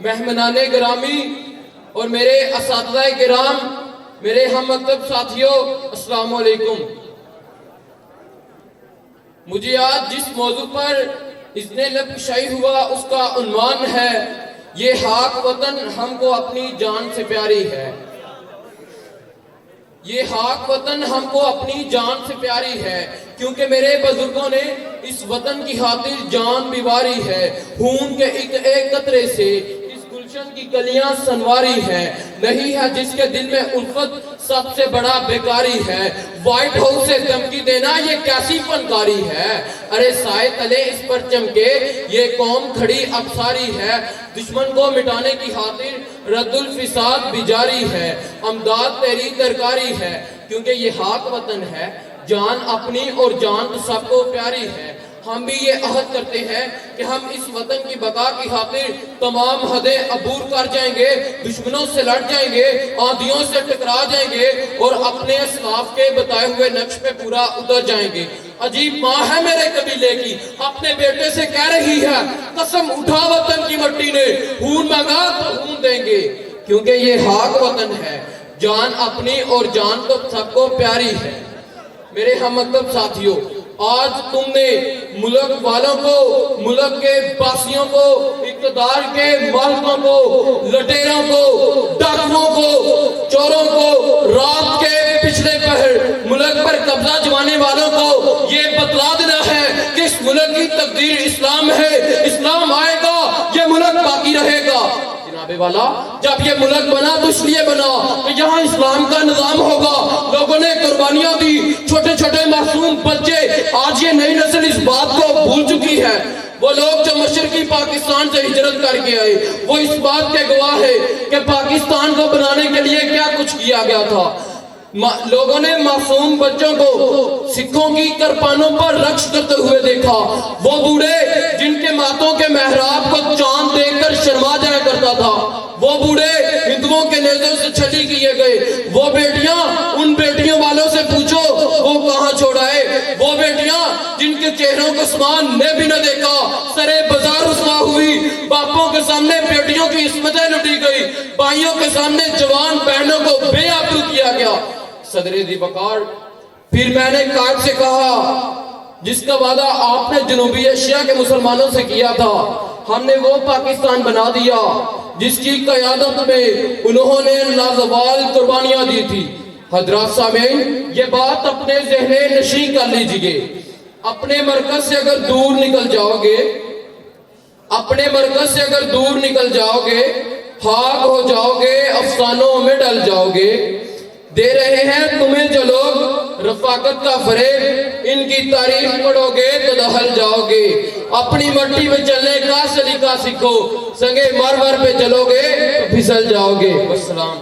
مہمانان گرامی اور میرے اساتذہ کرام، میرے ہم مکتب ساتھیوں، السلام علیکم۔ مجھے آج جس موضوع پر اتنے لب کشائی ہوا اس کا عنوان ہے یہ خاک وطن ہم کو اپنی جان سے پیاری ہے۔ یہ خاک وطن ہم کو اپنی جان سے پیاری ہے، کیونکہ میرے بزرگوں نے اس وطن کی خاطر جان بھی واری ہے۔ خون کے ایک قطرے سے اس گلشن کی کلیاں سنواری ہے، نہیں ہے جس کے دل میں الفت سب سے بڑا بیکاری ہے۔ وائٹ ہاؤس سے دھمکی دینا یہ کیسی فنکاری ہے، ارے سائے تلے اس پر چمکے یہ قوم کھڑی اب ساری ہے۔ دشمن کو مٹانے کی خاطر رد الفساد بھی جاری ہے، امداد تیری درکاری ہے، کیونکہ یہ خاک وطن ہے، جان اپنی اور جان تو سب کو پیاری ہے۔ ہم بھی یہ عہد کرتے ہیں کہ ہم اس وطن کی بقا کی خاطر تمام حدیں عبور کر جائیں گے، دشمنوں سے لڑ جائیں گے، آندھیوں سے ٹکرا جائیں گے اور اپنے اسلاف کے بتائے ہوئے نقش پہ پورا اتر جائیں گے۔ عجیب ماں ہے میرے قبیلے کی، اپنے بیٹے سے کہہ رہی ہے قسم اٹھا وطن کی مٹی نے، خون مانگا تو خون دیں گے، کیونکہ یہ خاک وطن ہے، جان اپنی اور جان تو سب کو پیاری ہے۔ میرے ہم مکتب ساتھیوں، آج تم نے ملک والوں کو، ملک کے باسیوں کو، اقتدار کے مالکوں کو، لٹیروں کو، ڈاکوؤں کو، چوروں کو، رات کے پچھلے پہر ملک پر قبضہ جمانے والوں کو یہ بتلا دینا ہے کہ اس ملک کی تقدیر اسلام ہے، اسلام آئے گا یہ ملک باقی رہے گا۔ جناب والا، جب یہ ملک بنا تو اس لیے بنا کہ یہاں اسلام کا نظام ہوگا۔ لوگوں نے قربانیاں دی، چھوٹے چھوٹے معصوم بچے، آج یہ نئی نسل اس بات کو بھول چکی ہے۔ وہ لوگ جو مشرقی پاکستان سے ہجرت کر کے آئے وہ اس بات کے گواہ ہے کہ پاکستان کو بنانے کے لیے کیا کچھ کیا گیا تھا۔ لوگوں نے معصوم بچوں کو سکھوں کی کرپانوں پر رقص کرتے ہوئے دیکھا، وہ بوڑھے جن کے ماتوں کے محراب کو چاند دیکھ کر شرما جایا کرتا تھا، وہ بوڑھے ہندوؤں کے نیزوں سے چھٹی کیے گئے، وہ بیٹیاں ان بیٹیوں والوں سے پوچھو وہ کہاں چھوڑ آئے، وہ بیٹیاں جن کے چہروں کو آسمان نے بھی نہ دیکھا، سرے بازار رسوا ہوئی، باپوں کے سامنے بیٹیوں کی عصمتیں لٹی گئی، بھائیوں کے سامنے جوان بہنوں کو بے آبرو کیا گیا۔ صدر دی وقار، پھر میں نے قائد سے کہا جس کا وعدہ آپ نے جنوبی ایشیا کے مسلمانوں سے کیا تھا، ہم نے وہ پاکستان بنا دیا جس کی قیادت میں انہوں نے لازوال قربانیاں دی تھی۔ حضرات سامعین، یہ بات اپنے ذہن نشین کر لیجئے، اپنے مرکز سے اگر دور نکل جاؤ گے، اپنے مرکز سے اگر دور نکل جاؤ گے، خاک ہو جاؤ گے، افسانوں میں ڈل جاؤ گے۔ دے رہے ہیں تمہیں جو لوگ رفاقت کا فریب، ان کی تعریف پڑھو گے تو دہل جاؤ گے۔ اپنی مٹی میں چلنے کا سلیقہ سیکھو، سنگے مرور پہ چلو گے تو پھسل جاؤ گے۔ والسلام۔